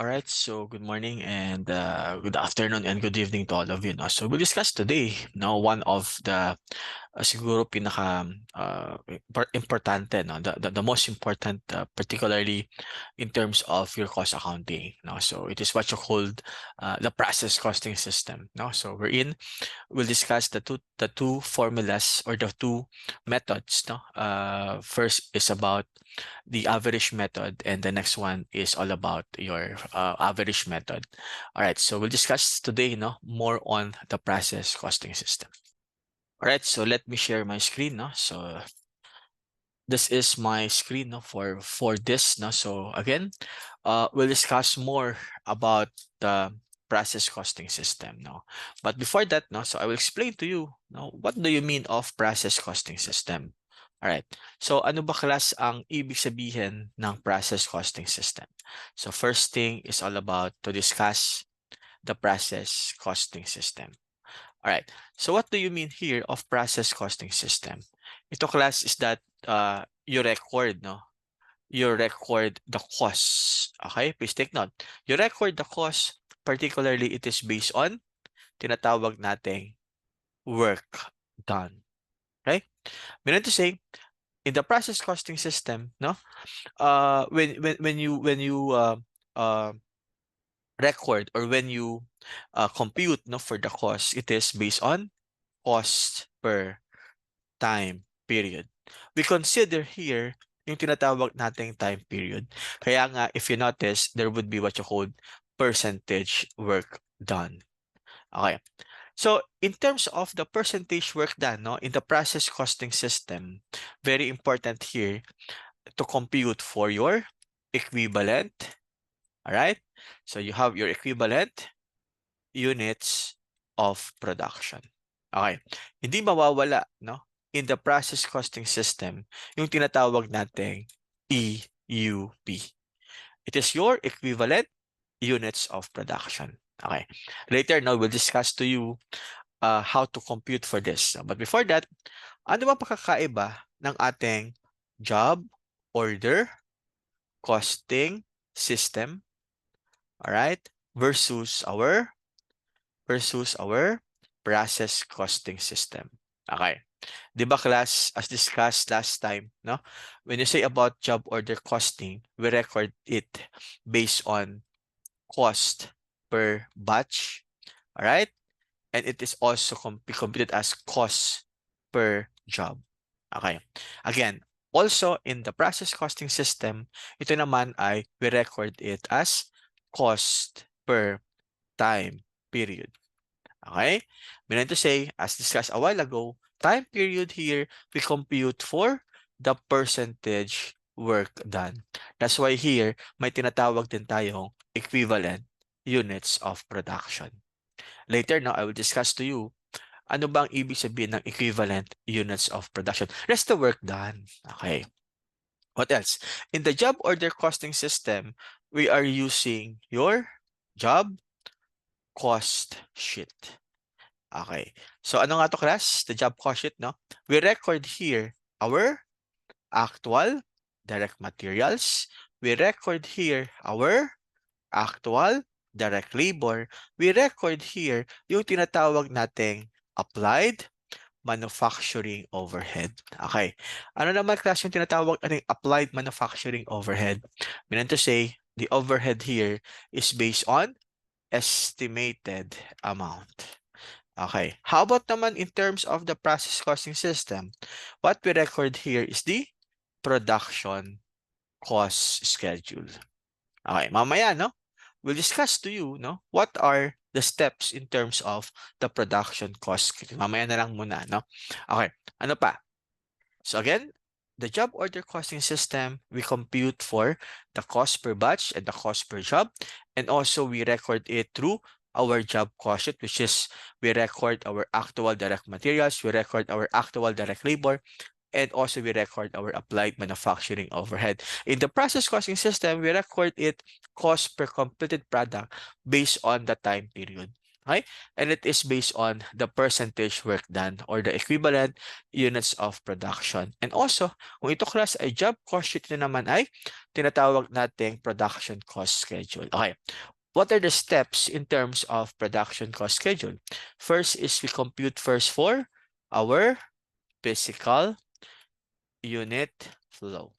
All right, so good morning and good afternoon and good evening to all of you. No? So we'll discuss today one of the siguro pinaka importante, no? The most important, particularly in terms of your cost accounting. No? So it is what you call the process costing system. No? So we'll discuss the two formulas or the two methods. No? First is about the average method, and the next one is all about your average method. All right, so we'll discuss today, more on the process costing system. All right, so let me share my screen. No? So this is my screen, no, for this. No? So again, we'll discuss more about the process costing system. No? But before that, no, so I will explain to you, no, what do you mean of process costing system? All right. So ano ba class ang ibig sabihin ng process costing system? So first thing is all about to discuss the process costing system. All right. So what do you mean here of process costing system? Ito class is that you record, no? You record the cost. Okay? Please take note. You record the cost, particularly it is based on tinatawag nating work done. Okay? Meaning to say, in the process costing system, no? When you uh, record or when you compute, no, for the cost, it is based on cost per time period. We consider here yung tinatawag nating time period. Kaya nga, if you notice, there would be what you call percentage work done. Okay. So, in terms of the percentage work done, no, in the process costing system, very important here to compute for your equivalent. All right. So, you have your equivalent units of production. Okay. Hindi mawawala, no, in the process costing system yung tinatawag nating EUP. It is your equivalent units of production. Okay. Later, now we'll discuss to you how to compute for this. But before that, ano ba pagkakaiba ng ating job order costing system, all right, versus our process costing system? Okay. Di ba class, as discussed last time, no? When you say about job order costing, we record it based on cost per batch, all right? And it is also computed as cost per job. Okay. Again, also in the process costing system, ito naman ay we record it as cost per time period. Okay? Meaning to say, as discussed a while ago, time period here, we compute for the percentage work done. That's why here, may tinatawag din tayong equivalent units of production. Later now, I will discuss to you ano bang ibig sabihin ng equivalent units of production. That's the work done. Okay. What else? In the job order costing system, we are using your job cost sheet. Okay. So ano nga to class? The job cost sheet, no? We record here our actual direct materials. We record here our actual direct labor. We record here yung tinatawag nating applied manufacturing overhead. Okay. Ano naman class yung tinatawag nating applied manufacturing overhead? Meaning to say, the overhead here is based on estimated amount. Okay. How about naman in terms of the process costing system? What we record here is the production cost schedule. Okay. Mamaya, no? We'll discuss to you, no? What are the steps in terms of the production cost schedule. Mamaya na lang muna, no? Okay. Ano pa? So again, the job order costing system, we compute for the cost per batch and the cost per job. And also we record it through our job cost sheet, which is we record our actual direct materials, we record our actual direct labor, and also we record our applied manufacturing overhead. In the process costing system, we record it cost per completed product based on the time period. Okay? And it is based on the percentage work done or the equivalent units of production. And also, kung ito class ay job cost sheet na naman ay tinatawag nating production cost schedule. Okay. What are the steps in terms of production cost schedule? First is we compute first for our physical unit flow.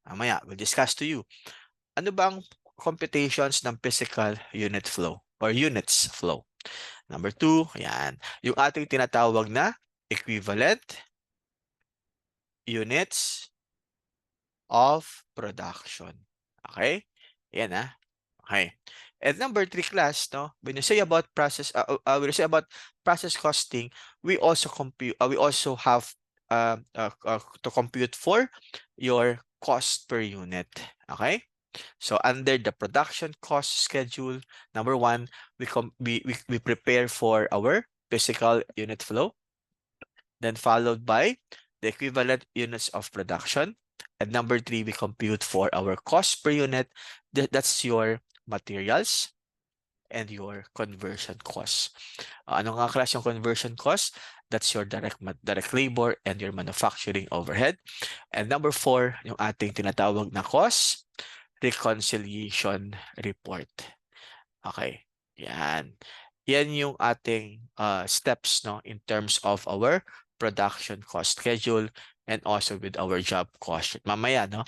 Mamaya, we'll discuss to you. Ano bang computations ng physical unit flow or units flow? Number 2, ayan, yung ating tinatawag na equivalent units of production. Okay? Yan Okay. And number 3 class, no? When you say about process costing, we also have to compute for your cost per unit. Okay? So under the production cost schedule, number 1, we prepare for our physical unit flow, then followed by the equivalent units of production. And number 3, we compute for our cost per unit. That's your materials and your conversion cost. Ano nga class yung conversion cost? That's your direct labor and your manufacturing overhead. And number 4, yung ating tinatawag na cost reconciliation report. Okay. Yan. Yan yung ating steps no in terms of our production cost schedule and also with our job cost. Mamaya no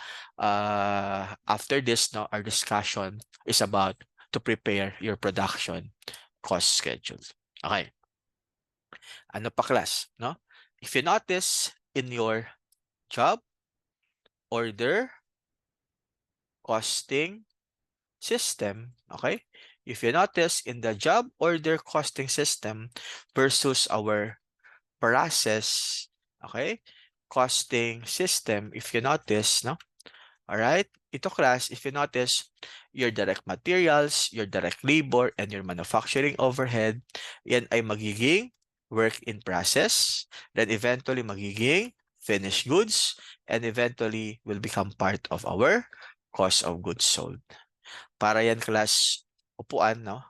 after this no our discussion is about to prepare your production cost schedule. Okay. Ano pa class no? If you notice in your job order costing system, okay? If you notice in the job order costing system versus our process, okay? Costing system, if you notice, no? All right? Ito class, if you notice, your direct materials, your direct labor, and your manufacturing overhead, yan ay magiging work in process, then eventually magiging finished goods, and eventually will become part of our cost of goods sold. Para yan class upuan, no?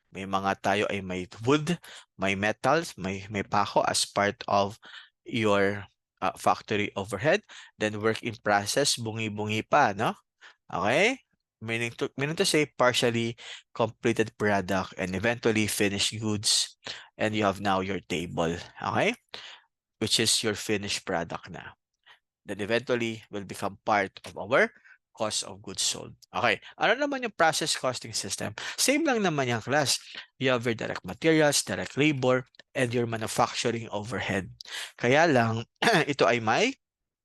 May mga tayo ay may wood, may metals, may pako as part of your factory overhead. Then work in process, bungi-bungi pa, no? Okay? Meaning to say partially completed product and eventually finished goods. And you have now your table, okay? Which is your finished product na. Then eventually will become part of our cost of goods sold. Okay. Ano naman yung process costing system? Same lang naman yung class. You have your direct materials, direct labor, and your manufacturing overhead. Kaya lang, ito ay may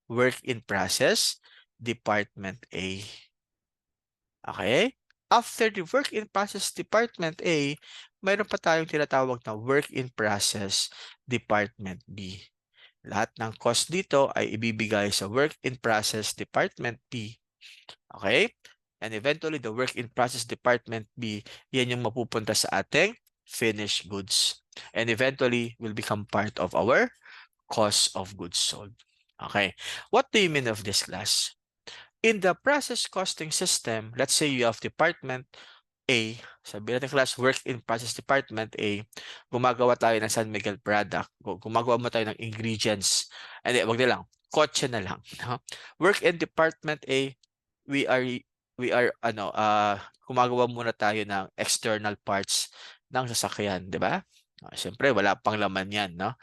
work in process, Department A. Okay? After the work in process Department A, mayroon pa tayong tinatawag na work in process Department B. Lahat ng cost dito ay ibibigay sa work in process Department B. Okay? And eventually, the work in process Department B, yan yung mapupunta sa ating finished goods. And eventually, will become part of our cost of goods sold. Okay. What do you mean of this class? In the process costing system, let's say you have Department A, sabi natin class work in process Department A, gumagawa tayo ng San Miguel product, gumagawa mo tayo ng ingredients, hindi, wag na lang, kotse na lang. No? Work in Department A, we are gumagawa muna tayo ng external parts ng sasakyan, di ba? Siyempre, wala pang laman yan, no?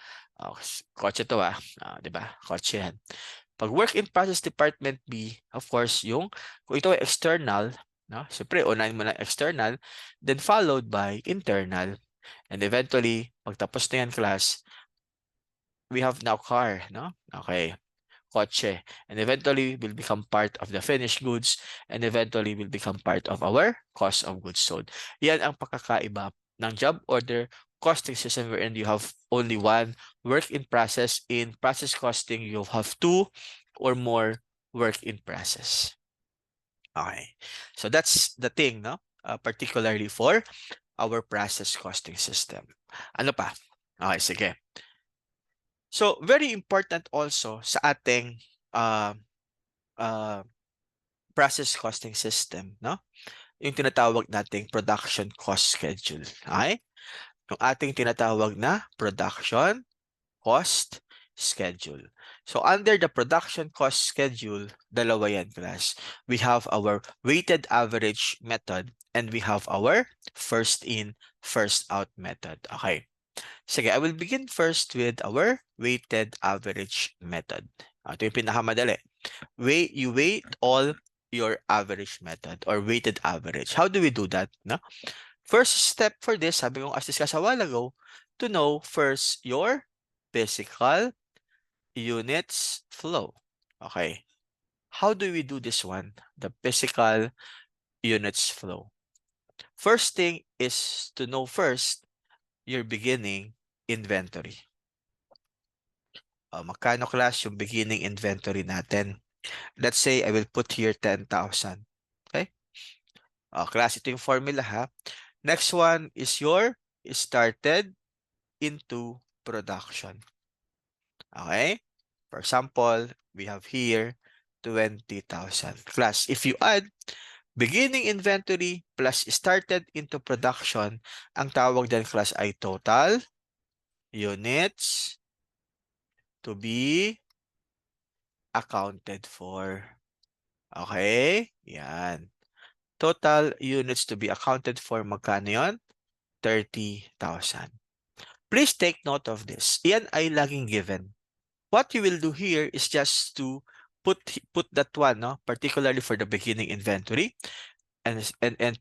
Kotse to di ba? Kotse yan. Pag work in process Department B, of course, kung ito ay external, no? Siyempre, unahin mo na external, then followed by internal. And eventually, pagtapos na yan class, we have now car, no? Okay. Kotse. And eventually, will become part of the finished goods and eventually will become part of our cost of goods sold. Yan ang pagkakaiba ng job order costing system wherein you have only one work in process. In process costing, you have two or more work in process. Okay. So that's the thing, no? Particularly for our process costing system. Ano pa? Okay, sige. So, very important also sa ating process costing system, no? yung tinatawag nating production cost schedule. Okay? Yung ating tinatawag na production cost schedule. So under the production cost schedule, dalawa yan, class. We have our weighted average method and we have our first in, first out method. Okay. Sige, I will begin first with our weighted average method. Ito yung pinakamadali. You weight all your average method or weighted average. How do we do that? No? First step for this, sabi ko as discussed a while ago, to know first your physical units flow. Okay. How do we do this one? The physical units flow. First thing is to know first your beginning inventory. Magkano, class, yung beginning inventory natin? Let's say I will put here 10,000. Okay? Class, ito yung formula ha. Next one is your started into production. Okay? For example, we have here 20,000. Class, if you add beginning inventory plus started into production, ang tawag din, class, ay total units to be accounted for. Okay? Yan. Total units to be accounted for, magkano yun? 30,000. Please take note of this. Yan ay laging given. What you will do here is just to put that one, no, particularly for the beginning inventory, and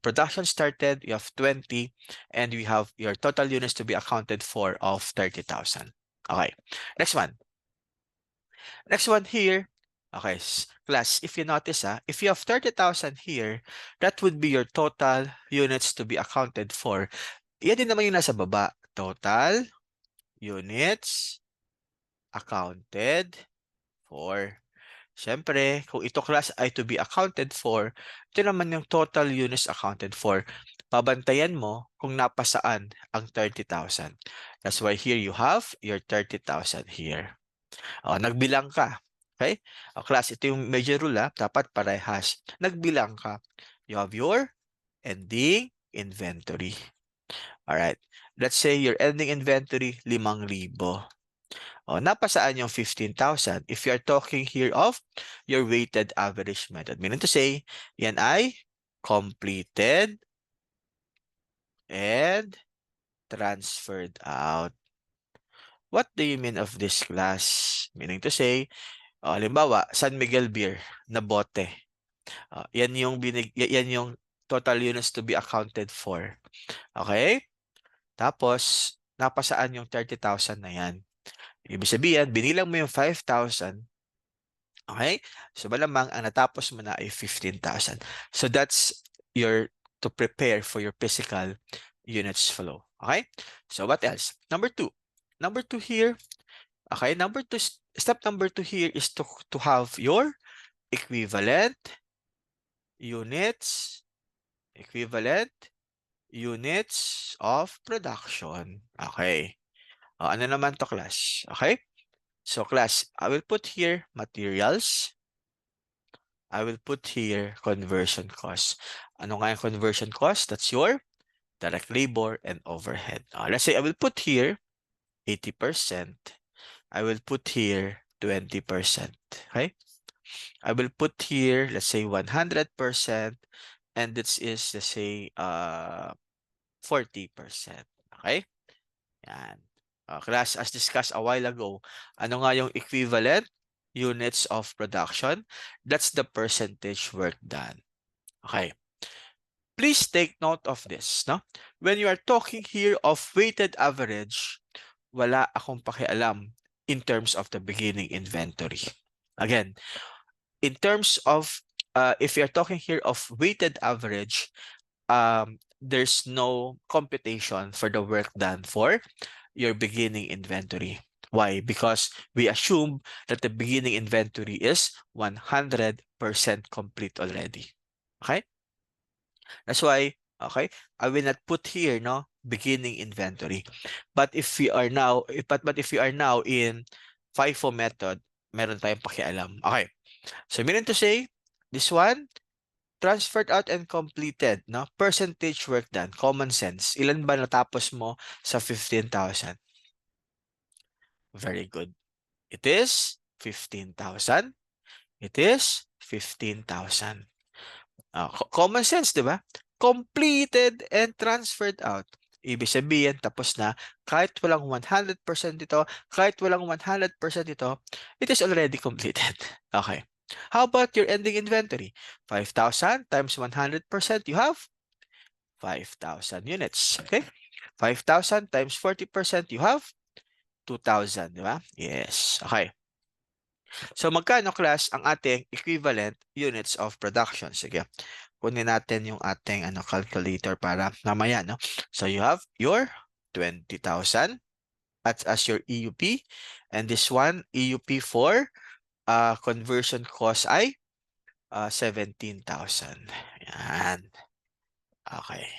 production started, you have 20, and we have your total units to be accounted for of 30,000. Okay, next one. Next one here. Okay, class, if you notice, if you have 30,000 here, that would be your total units to be accounted for. Yan din naman yung nasa baba. Total units accounted for. Siyempre, kung ito, class, ay to be accounted for, ito naman yung total units accounted for. Pabantayan mo kung napasaan ang 30,000. That's why here you have your 30,000 here. Nagbilang ka. Okay? Class, ito yung major rule, dapat parehas. Nagbilang ka. You have your ending inventory. Alright. Let's say your ending inventory, 5,000. Napasaan yung 15,000? If you are talking here of your weighted average method. Meaning to say, yan ay completed and transferred out. What do you mean of this, class? Meaning to say, halimbawa, San Miguel beer na bote. Yan yung total units to be accounted for. Okay? Tapos, napasaan yung 30,000 na yan? Ibig sabihin, binilang mo yung 5,000. Okay? So, malamang ang natapos mo na ay 15,000. So, that's to prepare for your physical units flow. Okay? So, what else? Number 2. Number 2 here. Okay? Step number 2 here is to have your equivalent units of production. Okay. Ano naman to, class? Okay? So, class, I will put here materials. I will put here conversion cost. Ano nga yung conversion cost? That's your direct labor and overhead. Let's say I will put here 80%. I will put here 20%. Okay? I will put here, let's say 100%. And this is, let's say, 40%. Okay? Yan. Class, as discussed a while ago, ano nga yung equivalent units of production? That's the percentage work done. Okay. Please take note of this. No? When you are talking here of weighted average, wala akong pakialam in terms of the beginning inventory. Again, in terms of, if you're talking here of weighted average, there's no computation for the work done for your beginning inventory. Why? Because we assume that the beginning inventory is 100% complete already. Okay? That's why, okay, I will not put here, no, beginning inventory. But if we are now, if we are now in FIFO method, meron tayong pakialam. Okay. So meaning to say, this one, transferred out and completed, no? Percentage work done, common sense. Ilan ba natapos mo sa 15,000? Very good. It is 15,000. It is 15,000. Common sense, di ba? Completed and transferred out. Ibig sabihin, tapos na, kahit walang 100% ito, kahit walang 100% ito, it is already completed. Okay. How about your ending inventory? 5,000 times 100%, you have 5,000 units. Okay? 5,000 times 40%, you have 2,000, di ba? Yes. Okay. So, magkano class ang ating equivalent units of production? Sige. Kunin natin yung ating calculator para mamaya, no? So, you have your 20,000 as your EUP. And this one, EUP for conversion cost ay 17,000. Yan. Okay.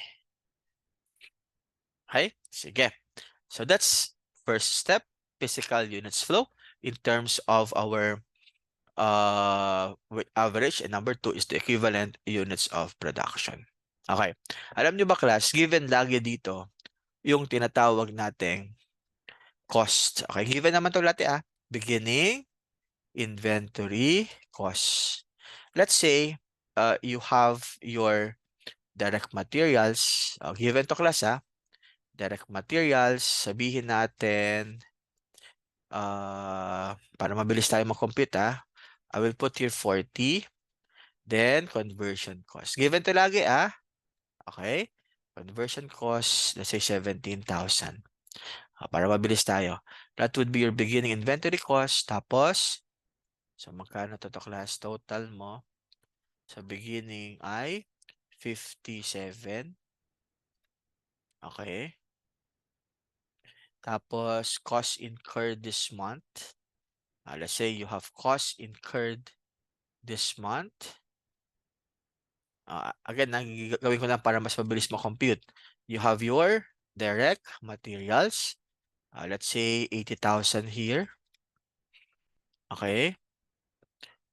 Okay? Sige. So, that's first step, physical units flow in terms of our average, and number 2 is the equivalent units of production. Okay. Alam nyo ba class, given lagi dito yung tinatawag nating cost. Okay, given naman to lahat Beginning inventory cost. Let's say you have your direct materials. Given to class direct materials, sabihin natin para mabilis tayo mag-compute I will put here 40. Then, conversion cost. Given to lagi Okay. Conversion cost, let's say 17,000. Para mabilis tayo. That would be your beginning inventory cost. Tapos, so magkano to class? Total mo sa beginning ay 57. Okay. Tapos, cost incurred this month. Let's say you have cost incurred this month. Again, gawin ko lang para mas mabilis mo-compute. You have your direct materials. Let's say 80,000 here. Okay.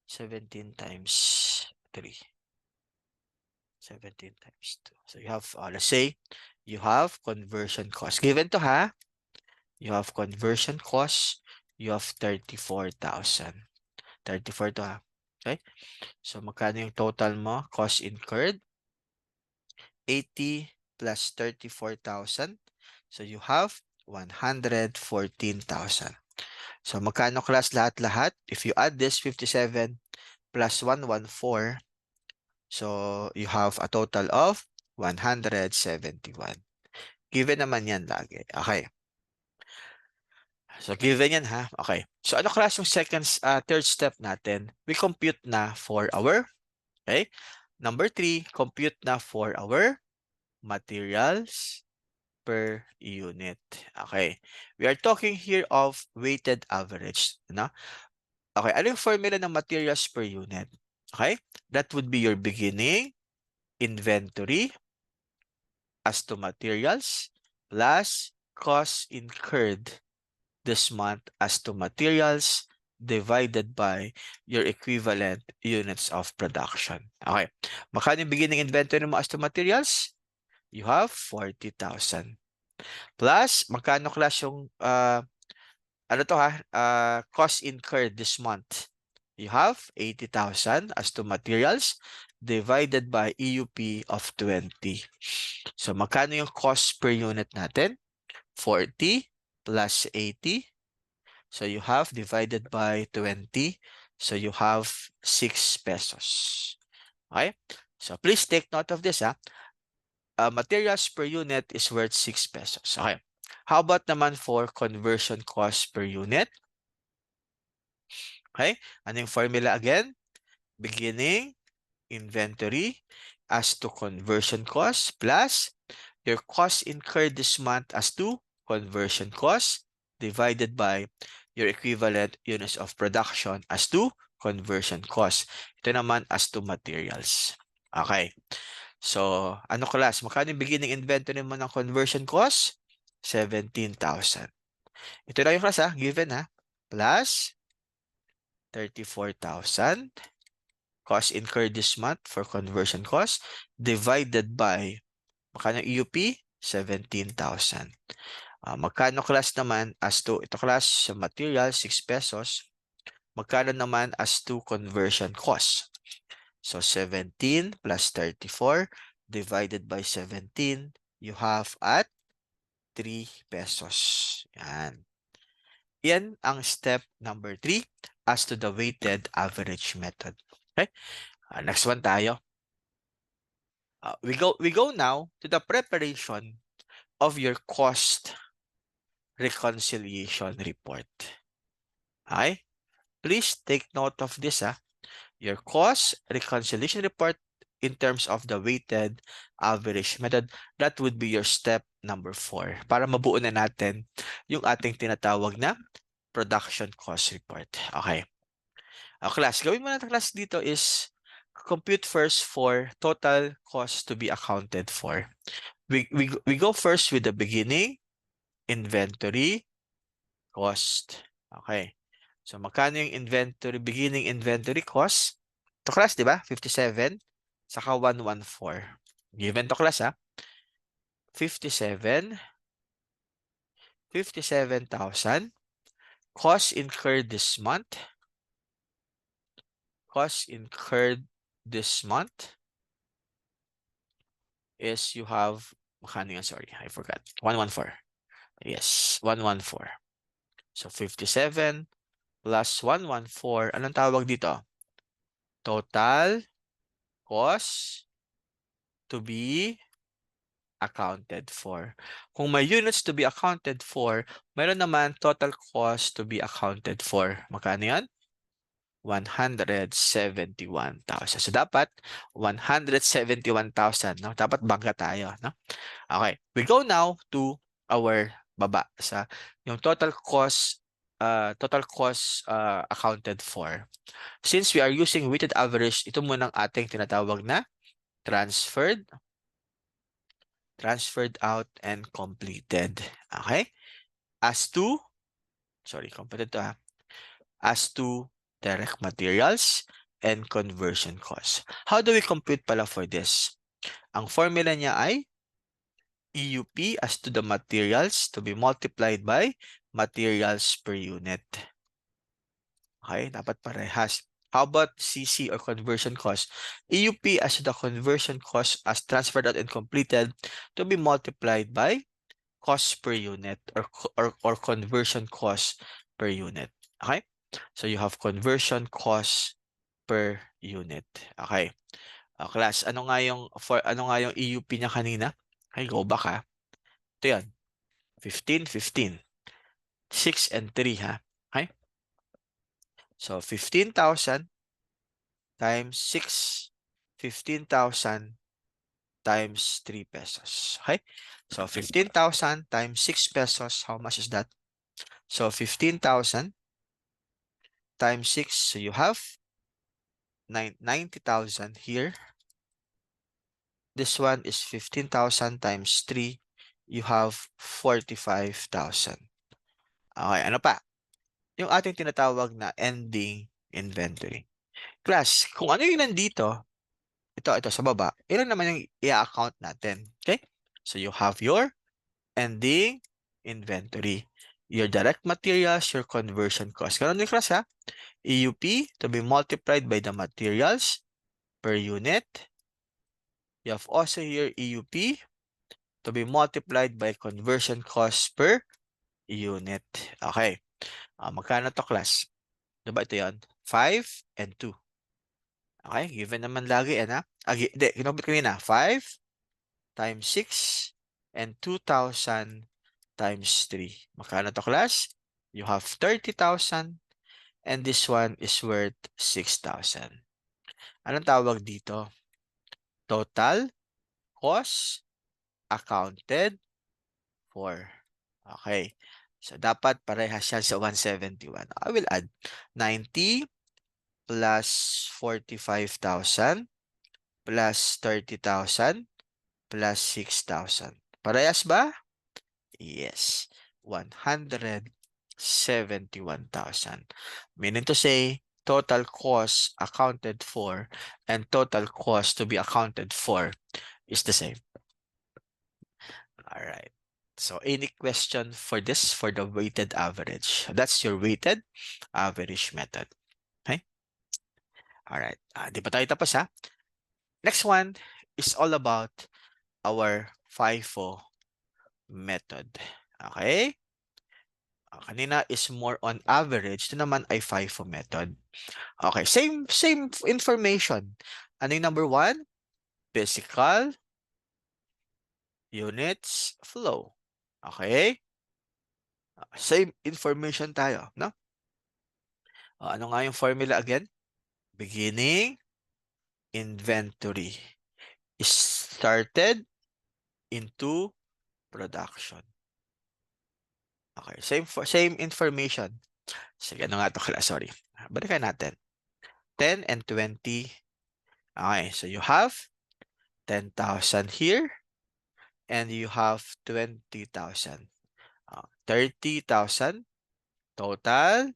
17 times 3. 17 times 2. So you have, let's say, you have conversion cost. Given to you have conversion cost, you have 34,000. 34 to Okay. So magkano yung total mo? Cost incurred. 80 plus 34,000. So you have 114,000. So magkano class lahat-lahat? If you add this 57 plus 114, so you have a total of 171. Given naman yan lagi. Okay. So given yan Okay. So ano class yung third step natin? We compute na for our, okay? Number 3, compute na for our materials per unit. Okay. We are talking here of weighted average. No? Okay. Ano yung formula ng materials per unit? Okay. That would be your beginning inventory as to materials plus cost incurred this month as to materials divided by your equivalent units of production. Okay. Magkano yung beginning inventory mo as to materials? You have 40,000. Plus, magkano class yung, cost incurred this month? You have 80,000 as to materials divided by EUP of 20. So, magkano yung cost per unit natin? 40 plus 80. So, you have divided by 20. So, you have 6 pesos. Okay? So, please take note of this, materials per unit is worth 6 pesos. Okay. How about naman for conversion cost per unit? Okay. Ano yung formula again? Beginning inventory as to conversion cost plus your cost incurred this month as to conversion cost divided by your equivalent units of production as to conversion cost. Ito naman as to materials. Okay. So, ano class? Magkano yung beginning inventory mo ng conversion cost? 17,000. Ito na yung class given Plus 34,000 cost incurred this month for conversion cost divided by magkano EUP? 17,000. Magkano class naman as to, ito class sa material, 6 pesos. Magkano naman as to conversion cost? So 17 plus 34 divided by 17, you have at 3 pesos. Yan. Yan ang step number 3 as to the weighted average method. Okay? Next one tayo. We go now to the preparation of your cost reconciliation report. Okay? Please take note of this. Your cost reconciliation report in terms of the weighted average method, that would be your step number 4 para mabuo na natin yung ating tinatawag na production cost report. Okay. Class, gawin mo natin class dito is compute first for total cost to be accounted for. We go first with the beginning inventory cost. Okay. So magkano yung beginning inventory cost? To class, di ba? 57 saka 114. Given to class, 57,000 cost incurred this month. Cost incurred this month is you have magkano yan? Sorry, I forgot. 114. Yes, 114. So 57 plus 114. Anong tawag dito? Total cost to be accounted for. Kung may units to be accounted for, mayroon naman total cost to be accounted for. Magkano yan? 171,000. So, dapat 171,000. No? Dapat bangga tayo. No? Okay. We go now to our baba sa yung total cost accounted for. Since we are using weighted average, ito muna ang ating tinatawag na transferred out and completed. Okay? As to, completed to as to direct materials and conversion costs. How do we compute pala for this? Ang formula niya ay EUP as to the materials to be multiplied by materials per unit. Okay? Dapat parehas. How about CC or conversion cost? EUP as to the conversion cost as transferred out and completed to be multiplied by cost per unit or conversion cost per unit. Okay? So you have conversion cost per unit. Okay. Class, ano nga yung EUP niya kanina? Okay, go back Ito 'yan. 15, 15. 6 and 3 Okay? So 15,000 times 6, 15,000 times 3 pesos. Okay? So 15,000 times 6 pesos, how much is that? So 15,000 times 6, so you have 90,000 here. This one is 15,000 times 3, you have 45,000. Okay, ano pa? Yung ating tinatawag na ending inventory. Class, kung ano yung nandito, ito sa baba, ilan naman yung i-account natin. Okay? So you have your ending inventory, your direct materials, your conversion cost. Ganun din class EUP to be multiplied by the materials per unit. You have also here EUP to be multiplied by conversion cost per unit. Okay. Magkano to class? Diba ito yun? 5 and 2. Okay. Given naman lagi yan Hindi, kinobit ko yun 5 times 6 and 2,000 times 3. Magkano to class? You have 30,000 and this one is worth 6,000. Anong tawag dito? Total cost accounted for. Okay. So, dapat parehas yan sa 171. I will add 90 plus 45,000 plus 30,000 plus 6,000. Parehas ba? Yes. 171,000. Meaning to say, total cost accounted for and total cost to be accounted for is the same. All right. So any question for this for the weighted average? That's your weighted average method. Okay? All right. Di pa tayo tapos ha? Next one is all about our FIFO method. Okay? Kanina is more on average. Ito naman ay FIFO method. Okay, same information. Ano yung number one? Physical units flow. Okay? Same information tayo, no? Ano nga yung formula again? Beginning inventory is started into production. Okay, same information. Sige, ano nga ito class? Sorry. Balikan natin. 10 and 20. Okay, so you have 10,000 here and you have 20,000. 30,000 total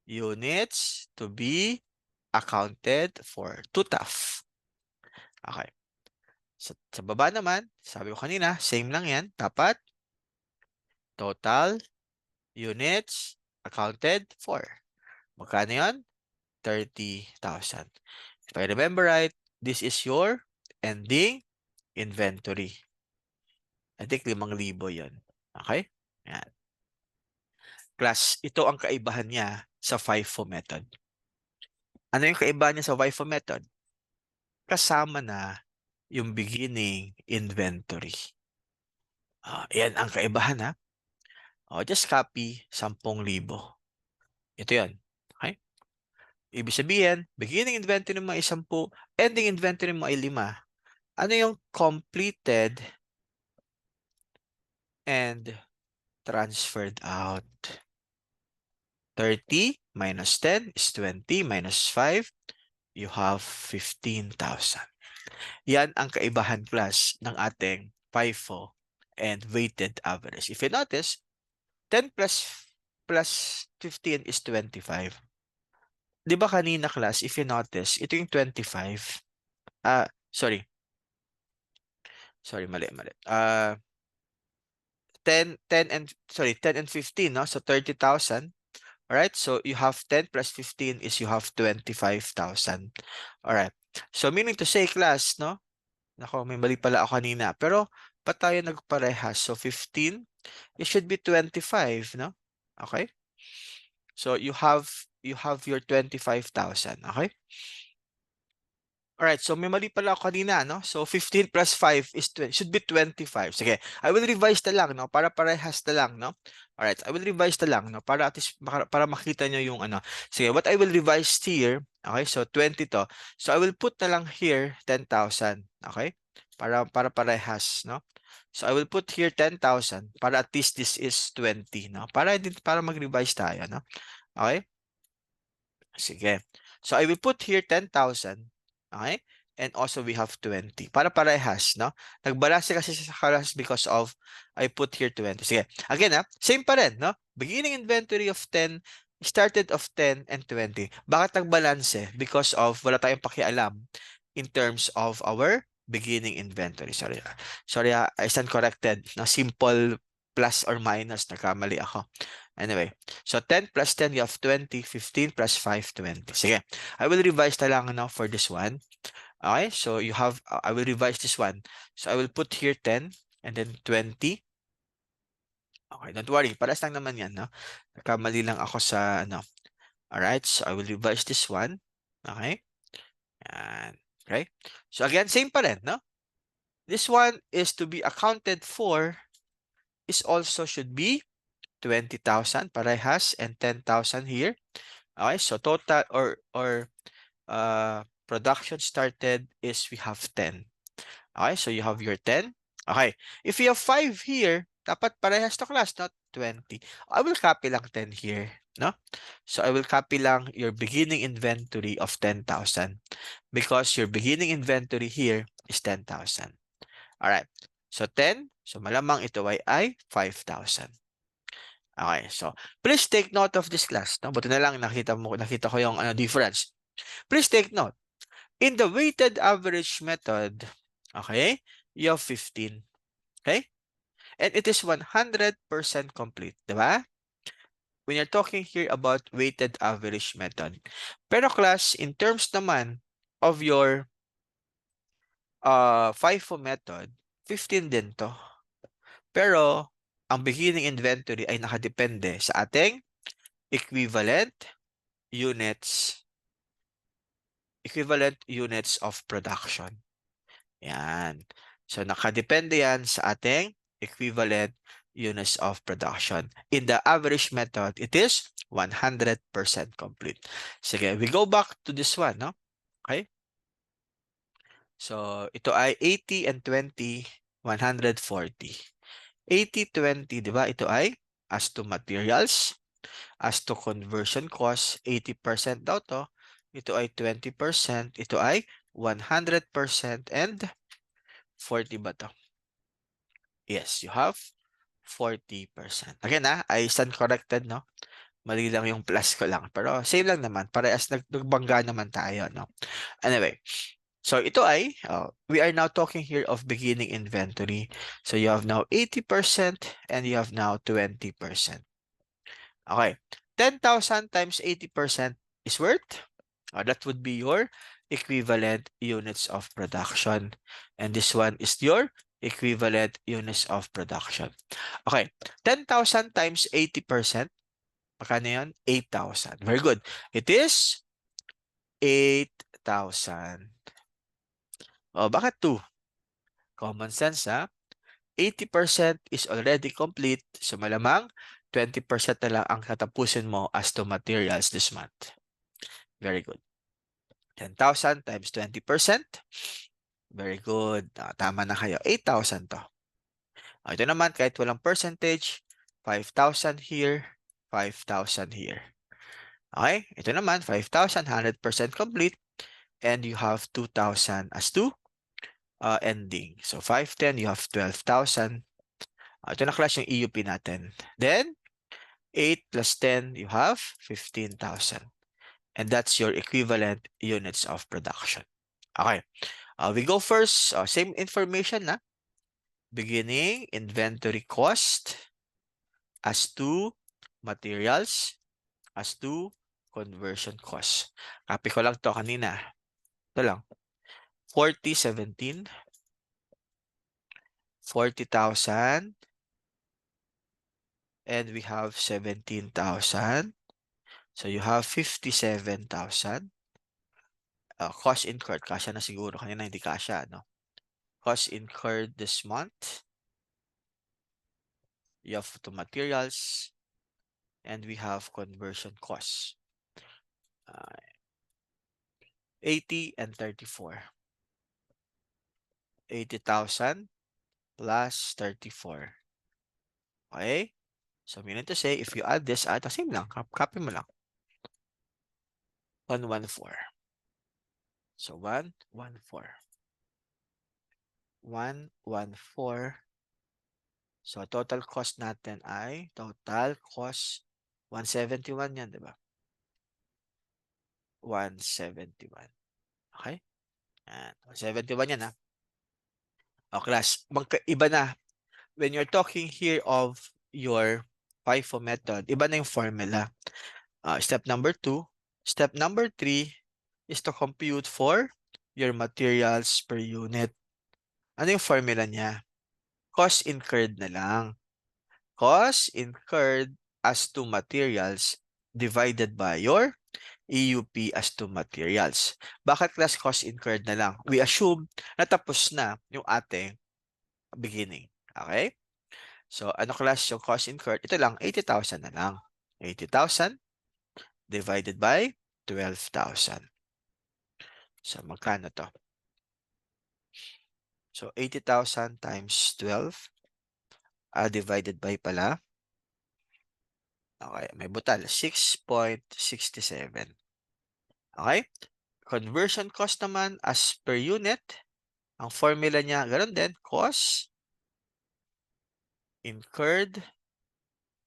units to be accounted for to TAF. Okay. Sa baba naman, sabi ko kanina, same lang yan. Dapat total units accounted for. Magkano yan? 30,000. If I remember right, this is your ending inventory. I think 5,000 yun. Okay? Yan. Class, ito ang kaibahan niya sa FIFO method. Ano yung kaibahan niya sa FIFO method? Kasama na yung beginning inventory. Yan ang kaibahan ha. Just copy 10,000. Ito yun. Okay? Ibig sabihin, beginning inventory mo ay 10, ending inventory mo ay 5. Ano yung completed and transferred out? 30 minus 10 is 20 minus 5, you have 15,000. Yan ang kaibahan class ng ating FIFO and weighted average. If you notice, 10 plus 15 is 25. Di ba kanina class, if you notice, ito yung 25. Sorry. Sorry, mali. 10 and 15, no? So 30,000. All right, so you have 10 plus 15 is you have 25,000. All right. So meaning to say class, no? Nako, may mali pala ako kanina. Pero pa tayo nagparehas? So 15, it should be 25, no? Okay? So you have your 25,000, okay? Alright, so may mali pala ako kanina, no? So 15 plus 5 is should be 25. Sige, I will revise na lang, no? Para parehas na lang, no? Alright, I will revise na lang, no? Para at least para makita nyo yung ano. Sige, what I will revise here, okay? So 20 to. So I will put na lang here 10,000, okay? Para parehas, no? So I will put here 10,000 para at least this is 20, no? Para mag-revise tayo, no? Okay? Sige. So I will put here 10,000. Okay? And also we have 20. Para parehas, no? Nagbalase kasi sa kalas because of I put here 20. Sige. Again, same pa rin, no? Beginning inventory of 10, started of 10 and 20. Bakit nagbalanse? Because of wala tayong pakialam in terms of our beginning inventory. Sorry, I stand corrected. Na simple plus or minus, nagkamali ako. Anyway, so 10 plus 10, you have 20. 15 plus 5, 20. Sige, I will revise na lang now for this one. Okay, so you have, I will revise this one. So I will put here 10 and then 20. Okay, don't worry. Paras lang naman yan, no? Nakamali lang ako sa, ano. Alright, so I will revise this one. Okay. And, okay. So again, same pa rin, no? This one is to be accounted for is also should be 20,000 parehas and 10,000 here. Okay, so total or production started is we have 10. Okay, so you have your 10. Okay, if you have 5 here, dapat parehas to class, not 20. I will copy lang 10 here, no? So I will copy lang your beginning inventory of 10,000 because your beginning inventory here is 10,000. All right, so 10, so malamang ito ay 5,000. Okay, so please take note of this class. No? Buti na lang nakita ko yung difference. Please take note. In the weighted average method, okay, you have 15. Okay? And it is 100% complete, di ba? When you're talking here about weighted average method. Pero class, in terms naman of your FIFO method, 15 din to. Pero, ang beginning inventory ay nakadepende sa ating equivalent units of production. Yan. So, nakadepende yan sa ating equivalent units of production. In the average method, it is 100% complete. Sige, we go back to this one, no? Okay? So, ito ay 80 and 20, 140. 80-20, di ba? Ito ay as to materials, as to conversion cost, 80% daw to. Ito ay 20%, ito ay 100% and 40 ba to? Yes, you have 40%. Again, I stand corrected, no? Mali lang yung plus ko lang. Pero same lang naman. Parehas nagbangga naman tayo, no? Anyway, so ito ay, we are now talking here of beginning inventory. So you have now 80% and you have now 20%. Okay, 10,000 times 80% is worth, that would be your equivalent units of production. And this one is your equivalent units of production. Okay, 10,000 times 80%, magkano yun? 8,000. Very good. It is 8,000. Oh, bakit 2? Common sense, ha? 80% is already complete. So malamang 20% na lang ang katapusin mo as to materials this month. Very good. 10,000 times 20%. Very good. Tama na kayo. 8,000 to. Ito naman, kahit walang percentage, 5,000 here, 5,000 here. Okay? Ito naman, 5,000, 100% complete. And you have 2,000 as to ending. So 510, you have 12,000. Ito na class yung EUP natin. Then, 8 plus 10, you have 15,000. And that's your equivalent units of production. Okay. We go first. Same information na. Beginning inventory cost as to materials as to conversion cost. Copy ko lang to kanina. Ito lang. 4017. 40,000. And we have 17,000. So you have 57,000. Cost incurred. Kasya na siguro. Kanina hindi kasya, no? Cost incurred this month. You have to materials. And we have conversion costs. 80 and 34. 80,000 plus 34. Okay? So, meaning to say, if you add this, same lang. Copy mo lang. 114. So, 114. 114. So, total cost natin ay, total cost, 171 yan, di ba? 171. Okay? Yan. 171 yan, ha? O, class, iba na. When you're talking here of your FIFO method, iba na yung formula. Step number 2. Step number 3 is to compute for your materials per unit. Ano yung formula niya? Cost incurred na lang. Cost incurred as to materials divided by your EUP as to materials. Bakit class cost incurred na lang? We assume na tapos na yung ating beginning. Okay? So, ano class yung cost incurred? Ito lang, 80,000 na lang. 80,000 divided by 12,000. So, magkano to? So, 80,000 times 12 divided by pala. Okay, may butal. 6.67. Okay? Conversion cost naman as per unit. Ang formula niya, ganoon din. Cost incurred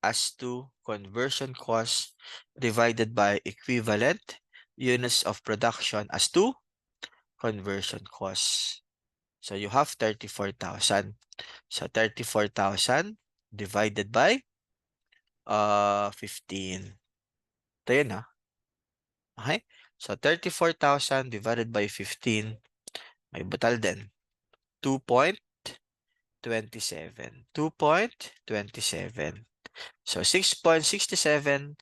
as to conversion cost divided by equivalent units of production as to conversion cost. So you have 34,000. So 34,000 divided by 15. Ito yun Okay? So 34,000 divided by 15, may butal din. 2.27. 2.27. So 6.67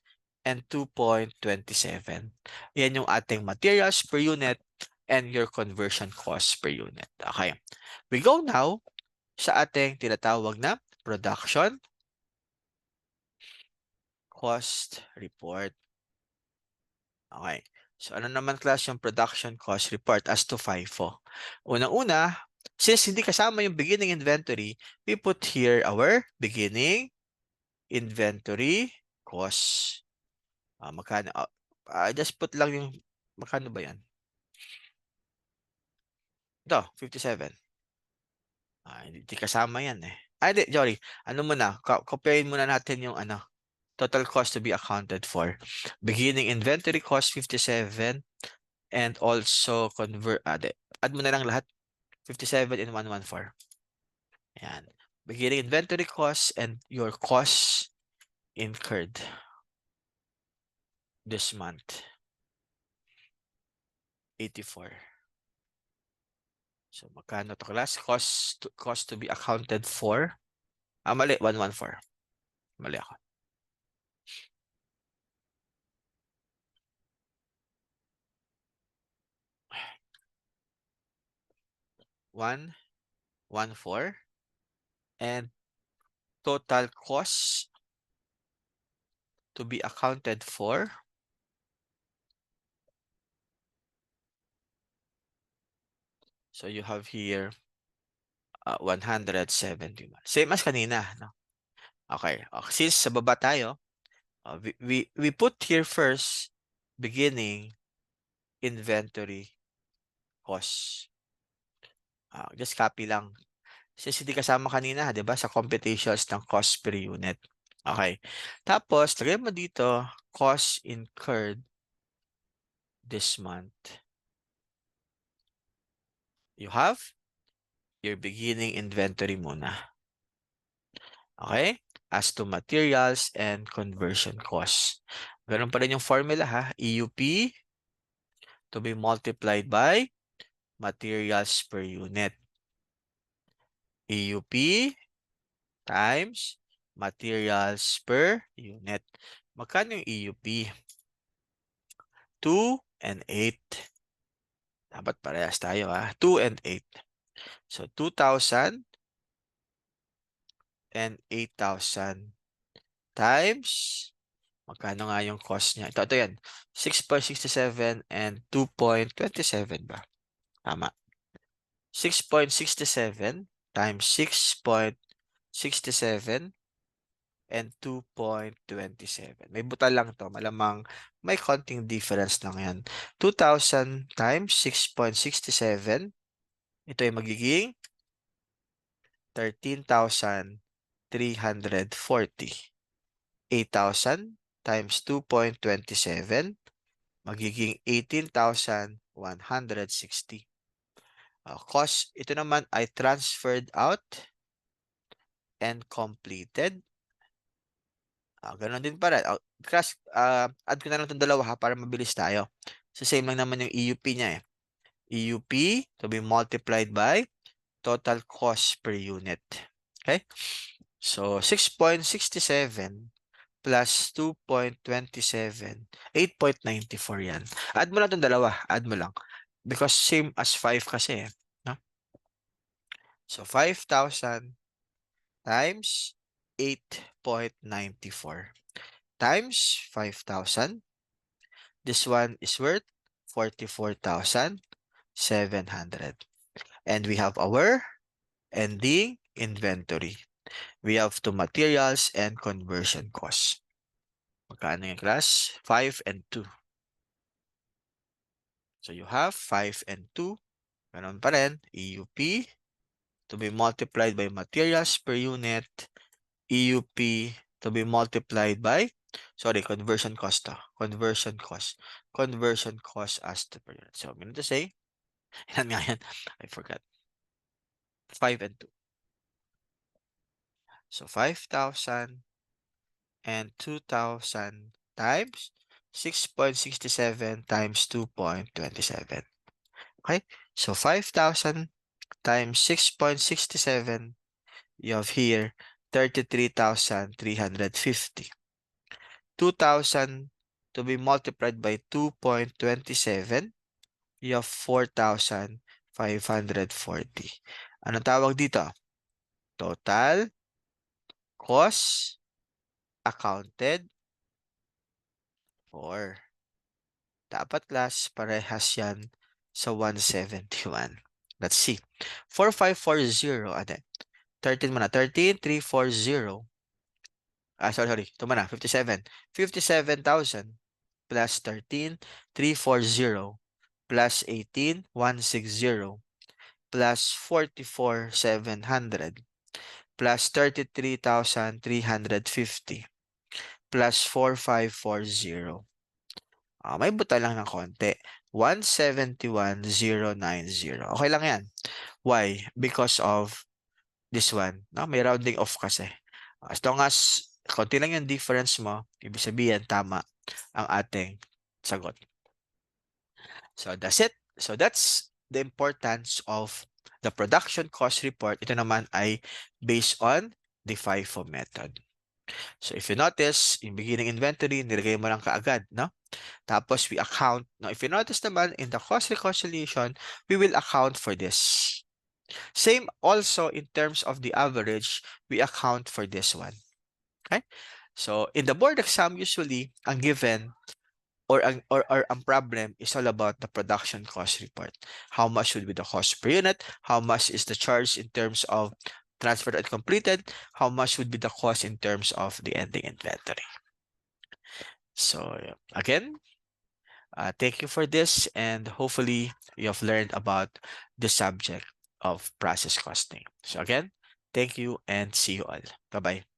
and 2.27. Yan yung ating materials per unit and your conversion cost per unit. Okay. We go now sa ating tinatawag na production cost report. Okay. So ano naman class yung production cost report as to FIFO? Unang-una, since hindi kasama yung beginning inventory, we put here our beginning inventory cost. Magkano? Just put lang yung, magkano ba yan? Ito, 57. Hindi kasama yan eh. Hindi, sorry. Ano muna, copyain muna natin yung total cost to be accounted for. Beginning inventory cost, 57. And also add mo na lang lahat. 57 and 114. Yan. Beginning inventory cost and your costs incurred this month. 84. So, magkano to class? Cost to be accounted for. Mali. 114. Mali ako. 114. And total cost to be accounted for. So, you have here 171. Same as kanina, no? Okay. Since sa baba tayo, we put here first beginning inventory cost. Just copy lang. Since hindi kasama kanina, di ba, sa computations ng cost per unit. Okay. Tapos, lagay mo dito, cost incurred this month. You have your beginning inventory muna. Okay? As to materials and conversion costs. Ganun pa rin yung formula EUP to be multiplied by materials per unit. EUP times materials per unit. Magkano yung EUP? 2 and 8. Dapat parehas tayo 2 and 8. So 2,000 and 8,000 times, magkano nga yung cost niya? Ito yan. 6.67 and 2.27 ba? Tama. 6.67 times 6.67 and 2.27. May butal lang to. Malamang may konting difference lang yan. 2,000 times 6.67. Ito ay magiging 13,340. 8,000 times 2.27. Magiging 18,160. Cost, ito naman ay transferred out and completed. Ganon din para. Add ko na lang itong dalawa para mabilis tayo. So, same lang naman yung EUP niya EUP to be multiplied by total cost per unit. Okay? So, 6.67 plus 2.27, 8.94 yan. Add mo lang itong dalawa. Add mo lang. Because same as 5 kasi. No? So, 5,000 times 8.94 times 5,000. This one is worth 44,700. And we have our ending inventory. We have two materials and conversion costs. Magkano yung class? 5 and 2. So you have 5 and 2. Ganon pa rin. EUP to be multiplied by materials per unit. EUP to be multiplied by, sorry, conversion cost to. Conversion cost. Conversion cost as to per unit. So I'm going to say, yan nga yan. I forgot. 5 and 2. So 5,000 and 2,000 times 6.67 times 2.27. Okay? So 5,000 times 6.67, you have here 33,350. 2,000 to be multiplied by 2.27, you have 4,540. Anong tawag dito? Total cost accounted for. Dapat class, parehas yan sa 171. Let's see. 4,540, ano? 13 muna. 13,340. Sorry. Ito muna. 57. 57,000 plus 13,340 plus 18,160 plus 44,700 plus 33,350 plus 4,540. May buta lang ng konti. 171,090. Okay lang yan. Why? Because of this one. No? May rounding off kasi. As long as konti lang yung difference mo, ibig sabihin tama ang ating sagot. So that's it. So that's the importance of the production cost report. Ito naman ay based on the FIFO method. So if you notice, in beginning inventory, nilagay mo lang kaagad, no? Tapos we account. Now, if you notice naman, in the cost reconciliation, we will account for this. Same also in terms of the average, we account for this one. Okay? So in the board exam, usually, ang given or ang problem is all about the production cost report. How much would be the cost per unit? How much is the charge in terms of transferred and completed? How much would be the cost in terms of the ending inventory? So again, thank you for this, and hopefully you have learned about the subject of process costing. So again, thank you and see you all. Bye-bye.